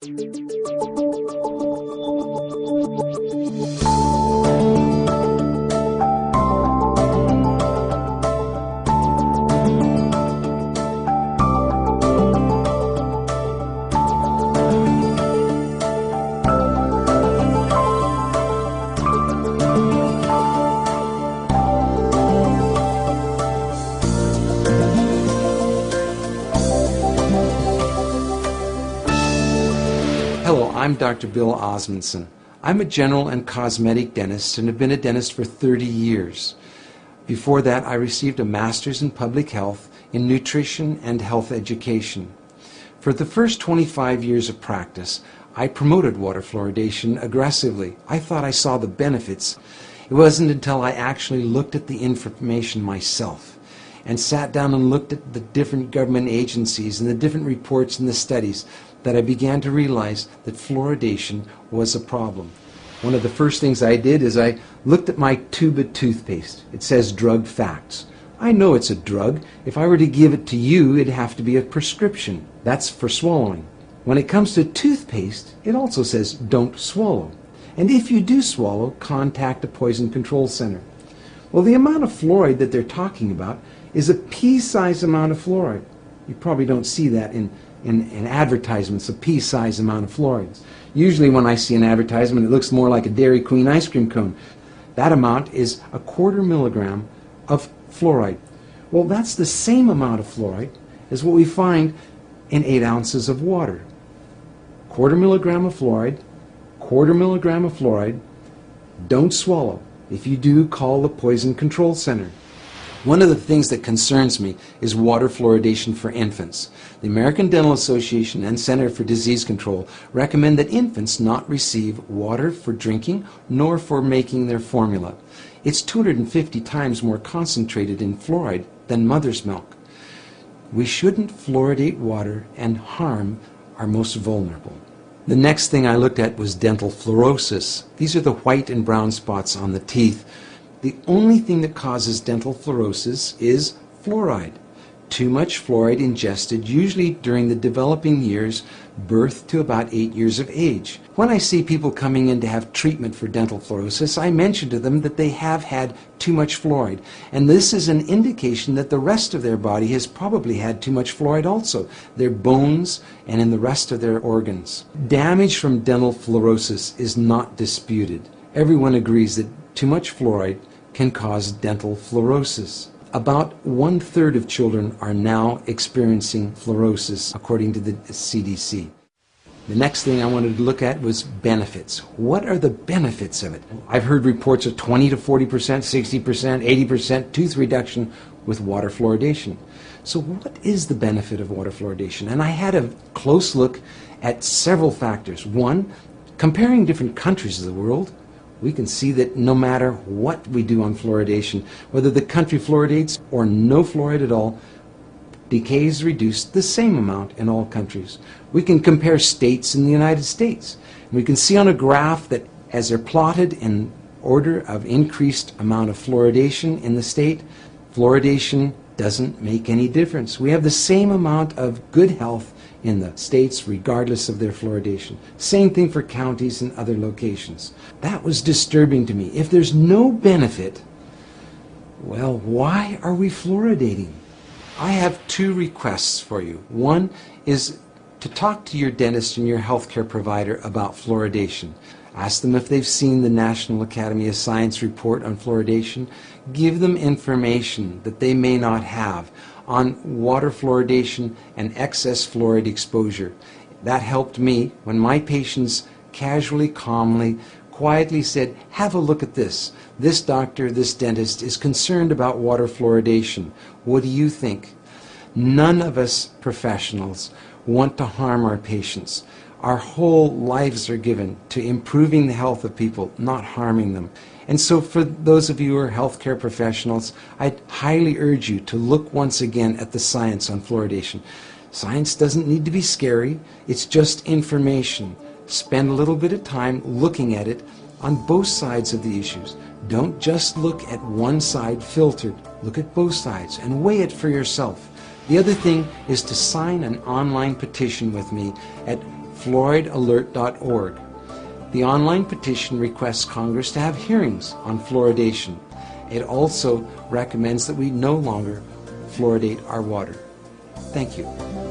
Hello, I'm Dr. Bill Osmunson. I'm a general and cosmetic dentist and have been a dentist for 30 years. Before that, I received a master's in public health in nutrition and health education. For the first 25 years of practice, I promoted water fluoridation aggressively. I thought I saw the benefits. It wasn't until I actually looked at the information myself and sat down and looked at the different government agencies and the different reports and the studies that I began to realize that fluoridation was a problem. One of the first things I did is I looked at my tube of toothpaste. It says drug facts. I know it's a drug. If I were to give it to you, it'd have to be a prescription. That's for swallowing. When it comes to toothpaste, it also says don't swallow. And if you do swallow, contact a poison control center. Well, the amount of fluoride that they're talking about is a pea-sized amount of fluoride. You probably don't see that in advertisements, a pea-sized amount of fluorides. Usually when I see an advertisement, it looks more like a Dairy Queen ice cream cone. That amount is 1/4 milligram of fluoride. Well, that's the same amount of fluoride as what we find in 8 ounces of water. 1/4 milligram of fluoride, 1/4 milligram of fluoride. Don't swallow. If you do, call the Poison Control Center. One of the things that concerns me is water fluoridation for infants. The American Dental Association and Center for Disease Control recommend that infants not receive water for drinking nor for making their formula. It's 250 times more concentrated in fluoride than mother's milk. We shouldn't fluoridate water and harm our most vulnerable. The next thing I looked at was dental fluorosis. These are the white and brown spots on the teeth. The only thing that causes dental fluorosis is fluoride. Too much fluoride ingested, usually during the developing years, birth to about 8 years of age. When I see people coming in to have treatment for dental fluorosis, I mention to them that they have had too much fluoride. And this is an indication that the rest of their body has probably had too much fluoride also, their bones and in the rest of their organs. Damage from dental fluorosis is not disputed. Everyone agrees that too much fluoride can cause dental fluorosis. About 1/3 of children are now experiencing fluorosis, according to the CDC. The next thing I wanted to look at was benefits. What are the benefits of it? I've heard reports of 20 to 40%, 60%, 80% tooth reduction with water fluoridation. So what is the benefit of water fluoridation? And I had a close look at several factors. One, comparing different countries of the world, we can see that no matter what we do on fluoridation, whether the country fluoridates or no fluoride at all, decay is reduced the same amount in all countries. We can compare states in the United States. We can see on a graph that as they're plotted in order of increased amount of fluoridation in the state, fluoridation doesn't make any difference. We have the same amount of good health in the states regardless of their fluoridation. Same thing for counties and other locations. That was disturbing to me. If there's no benefit, well, why are we fluoridating? I have 2 requests for you. One is to talk to your dentist and your healthcare provider about fluoridation. Ask them if they've seen the National Academy of Science report on fluoridation. Give them information that they may not have on water fluoridation and excess fluoride exposure. That helped me when my patients casually, calmly, quietly said, have a look at this. This doctor, this dentist is concerned about water fluoridation. What do you think? None of us professionals want to harm our patients. Our whole lives are given to improving the health of people, not harming them. And so for those of you who are healthcare professionals, I'd highly urge you to look once again at the science on fluoridation. Science doesn't need to be scary. It's just information. Spend a little bit of time looking at it on both sides of the issues. Don't just look at one side filtered. Look at both sides and weigh it for yourself. The other thing is to sign an online petition with me at fluoridealert.org. The online petition requests Congress to have hearings on fluoridation. It also recommends that we no longer fluoridate our water. Thank you.